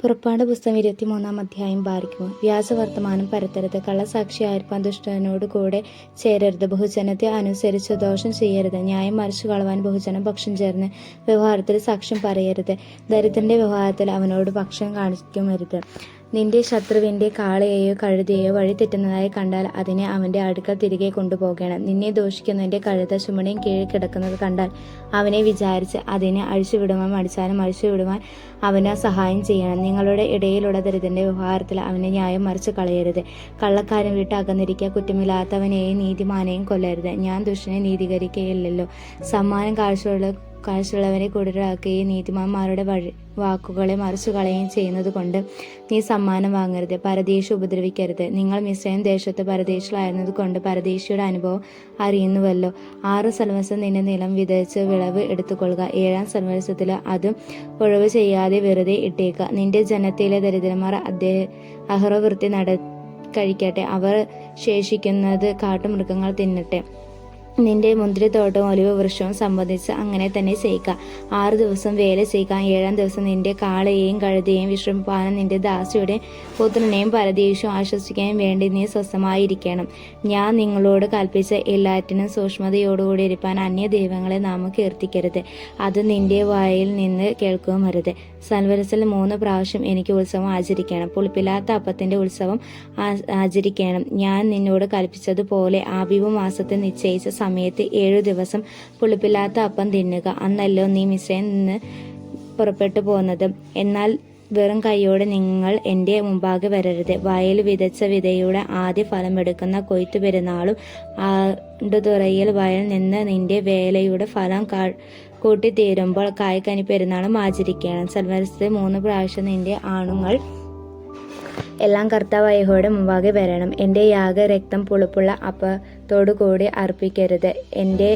പുറപ്പാട് പുസ്തകം 23-ാം അധ്യായം. ബാരിക്കുമോ. വ്യാജവർത്തമാനം പരത്തരുത്. കള്ളസാക്ഷിയായിരിക്കാൻ ദുഷ്ടനോട് കൂടെ ചേരരുത്. ബഹുജനത്തെ അനുസരിച്ച് ദോഷം ചെയ്യരുത്. ന്യായം മറിച്ചു കളവാൻ ബഹുജനം പക്ഷം ചേർന്ന് വ്യവഹാരത്തിൽ സാക്ഷ്യം പറയരുത്. ദരിദ്രന്റെ വ്യവഹാരത്തിൽ അവനോട് പക്ഷം കാണിക്കുമരുത്. നിന്റെ ശത്രുവിന്റെ കാളയെയോ കഴുതയെയോ വഴി തെറ്റുന്നതായി കണ്ടാൽ അതിനെ അവന്റെ അടുക്കൽ തിരികെ കൊണ്ടുപോകണം. നിന്നെ ദോഷിക്കുന്നതിന്റെ കഴുത ചുമടിയും കീഴിൽ കിടക്കുന്നത് കണ്ടാൽ അവനെ വിചാരിച്ച് അതിനെ അഴിച്ചുവിടുവാൻ മടിച്ചാലും അഴിച്ചുവിടുവാൻ അവന് സഹായം ചെയ്യണം. നിങ്ങളുടെ ഇടയിലുള്ള ദരിദ്രന്റെ വ്യവഹാരത്തിൽ അവനെ ന്യായം മറിച്ച് കളയരുത്. കള്ളക്കാരൻ വിട്ട് അകന്നിരിക്കുക. കുറ്റമില്ലാത്തവനെയും നീതിമാനെയും കൊല്ലരുത്. ഞാൻ ദുഷ്ടനെ നീതീകരിക്കുകയില്ലല്ലോ. സമ്മാനം കാഴ്ചയുള്ളവരെ കൂടുതലാക്കുകയും നീതിമാന്മാരുടെ വാക്കുകളെ മറിച്ചു കളയുകയും ചെയ്യുന്നത് കൊണ്ട് നീ സമ്മാനം വാങ്ങരുത്. പരദേശി ഉപദ്രവിക്കരുത്. നിങ്ങൾ മിസ്രൈം ദേശത്ത് പരദേശികളായിരുന്നത് കൊണ്ട് പരദേശിയുടെ അനുഭവം അറിയുന്നുവല്ലോ. 6 സംവത്സരം നിന്റെ നിലം വിതച്ച് വിളവ് എടുത്തുകൊള്ളുക. 7-ാം സംവത്സരത്തിൽ അത് ഉഴവ് ചെയ്യാതെ വെറുതെ ഇട്ടേക്കുക. നിന്റെ ജനത്തിലെ ദരിദ്രന്മാർ അഹ്റവൃത്തി കഴിക്കട്ടെ. അവർ ശേഷിക്കുന്നത് കാട്ടുമൃഗങ്ങൾ തിന്നട്ടെ. നിന്റെ മുന്തിരിത്തോട്ടവും ഒലിവ് വൃക്ഷവും സംബന്ധിച്ച് അങ്ങനെ തന്നെ ചെയ്യുക. 6 ദിവസം വേല ചെയ്യുക. 7-ാം ദിവസം നിന്റെ കാളയെയും കഴുതയെയും വിശ്രമിപ്പാനും നിന്റെ ദാസിയുടെ പുത്രനെയും പരദേശവും ആശ്വസിക്കാനും വേണ്ടി നീ സ്വസ്ഥമായിരിക്കണം. ഞാൻ നിങ്ങളോട് കൽപ്പിച്ച എല്ലാറ്റിനും സൂക്ഷ്മതയോടുകൂടി ഇരിപ്പാൻ അന്യ ദൈവങ്ങളെ നാം കീർത്തിക്കരുത്. അത് നിന്റെ വായിൽ നിന്ന് കേൾക്കുകയുമരുത്. സംവത്സരത്തിൽ 3 പ്രാവശ്യം എനിക്ക് ഉത്സവം ആചരിക്കണം. പുളിപ്പില്ലാത്ത അപ്പത്തിന്റെ ഉത്സവം ആചരിക്കണം. ഞാൻ നിന്നോട് കൽപ്പിച്ചതുപോലെ ആബീബ് മാസത്തിൽ നിശ്ചയിച്ച സമയത്ത് 7 ദിവസം പുളിപ്പില്ലാത്ത അപ്പം തിന്നുക. അന്നല്ലോ നീ മിസ്രൈമിൽ നിന്ന് പുറപ്പെട്ടു പോന്നത്. എന്നാൽ വെറും കൈയോടെ നിങ്ങൾ എൻ്റെ മുമ്പാകെ വരരുത്. വയൽ വിതച്ച വിതയുടെ ആദ്യ ഫലമെടുക്കുന്ന കൊയ്ത്തു പെരുന്നാളും ആണ്ടുതുറയിൽ വയൽ നിന്ന് നിന്റെ വേലയുടെ ഫലം കൂട്ടിത്തീരുമ്പോൾ കായ്ക്കനി പെരുന്നാളും ആചരിക്കണം. സംവത്സരത്തിൽ 3 പ്രാവശ്യം നിന്റെ ആണുങ്ങൾ എല്ലാം കർത്താവായ യഹോവയുടെ മുമ്പാകെ വരണം. എൻ്റെ യാഗരക്തം പുളിപ്പുള്ള അപ്പത്തോടുകൂടി അർപ്പിക്കരുത്. എൻ്റെ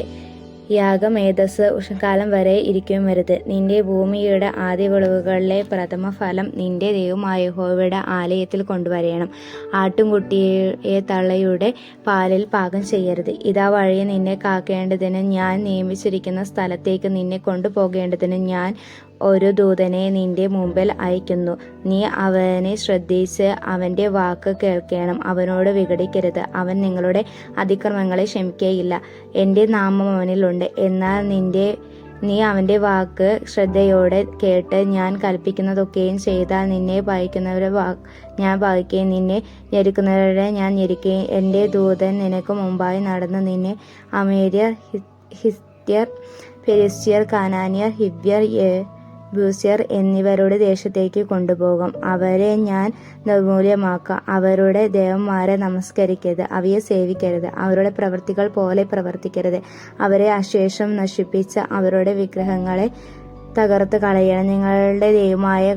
യാഗമേധസ് ഉഷകാലം വരെ ഇരിക്കുമരുത്. നിന്റെ ഭൂമിയുടെ ആദ്യ വിളവുകളിലെ പ്രഥമ ഫലം നിന്റെ ദൈവമായ യഹോവയുടെ ആലയത്തിൽ കൊണ്ടുവരണം. ആട്ടുംകുട്ടിയെ തള്ളയുടെ പാലിൽ പാകം ചെയ്യരുത്. ഇതാ വഴിയെ നിന്നെ കാക്കേണ്ടതിന് ഞാൻ നിയമിച്ചിരിക്കുന്ന സ്ഥലത്തേക്ക് നിന്നെ കൊണ്ടുപോകേണ്ടതിന് ഞാൻ ഒരു ദൂതനെ നിന്റെ മുമ്പിൽ അയക്കുന്നു. നീ അവനെ ശ്രദ്ധിച്ച് അവന്റെ വാക്ക് കേൾക്കണം. അവനോട് വിഘടിക്കരുത്. അവൻ നിങ്ങളുടെ അതിക്രമങ്ങളെ ക്ഷമിക്കുകയില്ല. എൻ്റെ നാമം അവനിലുണ്ട്. എന്നാൽ നീ അവന്റെ വാക്ക് ശ്രദ്ധയോടെ കേട്ട് ഞാൻ കൽപ്പിക്കുന്നതൊക്കെയും ചെയ്താൽ നിന്നെ ഭയക്കുന്നവരെ ഞാൻ ഭയക്കുകയും നിന്നെ ഞെരുക്കുന്നവരെ ഞാൻ ഞെരുക്കുകയും എൻ്റെ ദൂതൻ നിനക്ക് മുമ്പായി നടന്ന് നിന്നെ അമേര്യർ, ഹിത്യർ, ഫെരിസ്ത്യർ, കാനാന്യർ, ഹിവ്യർ, യെബൂസ്യർ എന്നിവരുടെ ദേശത്തേക്ക് കൊണ്ടുപോകും. അവരെ ഞാൻ നിർമൂല്യമാക്കാം. അവരുടെ ദേവന്മാരെ നമസ്കരിക്കരുത്. അവയെ സേവിക്കരുത്. അവരുടെ പ്രവൃത്തികൾ പോലെ പ്രവർത്തിക്കരുത്. അവരെ അശേഷം നശിപ്പിച്ച് അവരുടെ വിഗ്രഹങ്ങളെ തകർത്ത് കളയണം. നിങ്ങളുടെ ദൈവമായ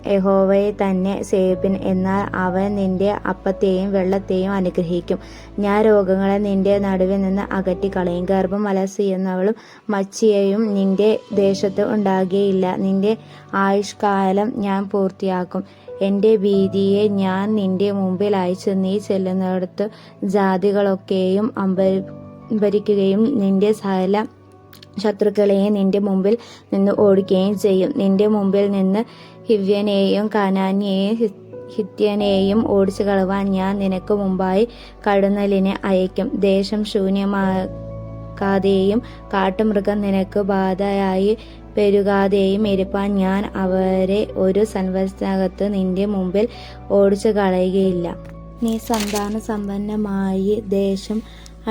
യഹോവയെ തന്നെ സേവിപ്പിൻ. എന്നാൽ അവൻ നിന്റെ അപ്പത്തെയും വെള്ളത്തെയും അനുഗ്രഹിക്കും. ഞാൻ രോഗങ്ങളെ നിന്റെ നടുവിൽ നിന്ന് അകറ്റിക്കളയും. ഗർഭം അലസിയുന്നവളും മച്ചിയയും നിന്റെ ദേശത്ത് ഉണ്ടാകുകയില്ല. നിന്റെ ആയുഷ്കാലം ഞാൻ പൂർത്തിയാക്കും. എൻ്റെ ഭീതിയെ ഞാൻ നിന്റെ മുമ്പിൽ അയച്ച് നീ ചെല്ലുന്നിടത്ത് ജാതികളൊക്കെയും അമ്പരിക്കുകയും നിന്റെ സകല ശത്രുക്കളെയും നിന്റെ മുമ്പിൽ നിന്ന് ഓടിക്കുകയും ചെയ്യും. നിന്റെ മുമ്പിൽ നിന്ന് ഹിവ്യനെയും കാനാന്യെയും ഹിത്യനെയും ഓടിച്ചു കളവാൻ ഞാൻ നിനക്ക് മുമ്പായി കടന്നലിനെ അയക്കും. ദേശം ശൂന്യമാകാതെയും കാട്ടുമൃഗം നിനക്ക് ബാധയായി പെരുകാതെയും ഇരിപ്പാൻ ഞാൻ അവരെ ഒരു സംവത്സരത്തിനകത്ത് നിന്റെ മുമ്പിൽ ഓടിച്ചു കളയുകയില്ല. നീ സന്താന സമ്പന്നമായി ദേശം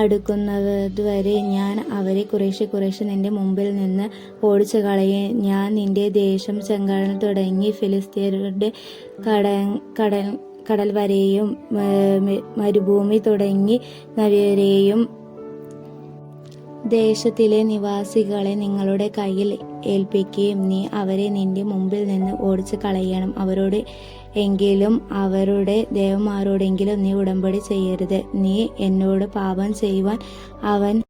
അടുക്കുന്നതുവരെ ഞാൻ അവരെ കുറേശ്ശെ നിന്റെ മുമ്പിൽ നിന്ന് ഓടിച്ചു കളയും. ഞാൻ നിന്റെ ദേശം ചെങ്കടൽ തുടങ്ങി ഫിലിസ്ത്യരുടെ കടൽ വരെയും മരുഭൂമി തുടങ്ങി നദിവരെയും ദേശത്തിലെ നിവാസികളെ നിങ്ങളുടെ കയ്യിൽ ഏൽപ്പിക്കുകയും നീ അവരെ നിന്റെ മുമ്പിൽ നിന്ന് ഓടിച്ചു കളയണം. അവരോട് എങ്കിലും അവരുടെ ദേവന്മാരോടെങ്കിലും നീ ഉടമ്പടി ചെയ്യരുത്. നീ എന്നോട് പാപം ചെയ്യുവാൻ അവൻ